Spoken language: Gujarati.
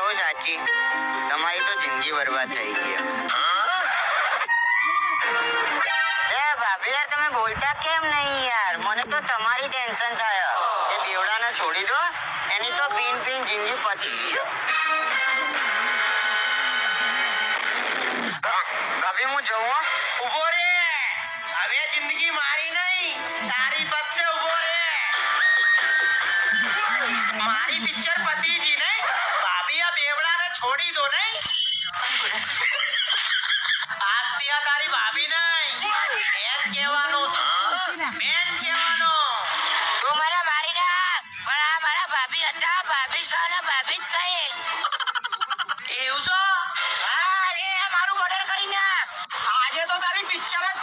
બહુ સાચી. તમારી તો જિંદગી બરબાદ થઈ ગઈ. ભાભી યાર તમે બોલતા કેમ નહીં યાર? મને તો તમારી ટેન્શન થાય. એ દેવડાને છોડી દો, એની તો પીન પીન જિંદગી પતી ગઈ. ભાભી હું જઉં. ઉભો રે, હવે જિંદગી મારી નહીં તારી પતશે. ઉભો રે, મારી પિક્ચર પતી જી નહીં. ભાભી આ બેવડાને છોડી દો નહીં. આજથી આ તારી ભાભી નહીં બેન કહેવાનું છે. બેન કહેવાનું. તું મને મારી નાખ પણ આ મારા ભાભી હતા. ભાભી છો ને ભાભી જ કહીશ. એવું છો? હા રે, મારું મર્ડર કરી નાખ. આજે તો તારી પિક્ચર જ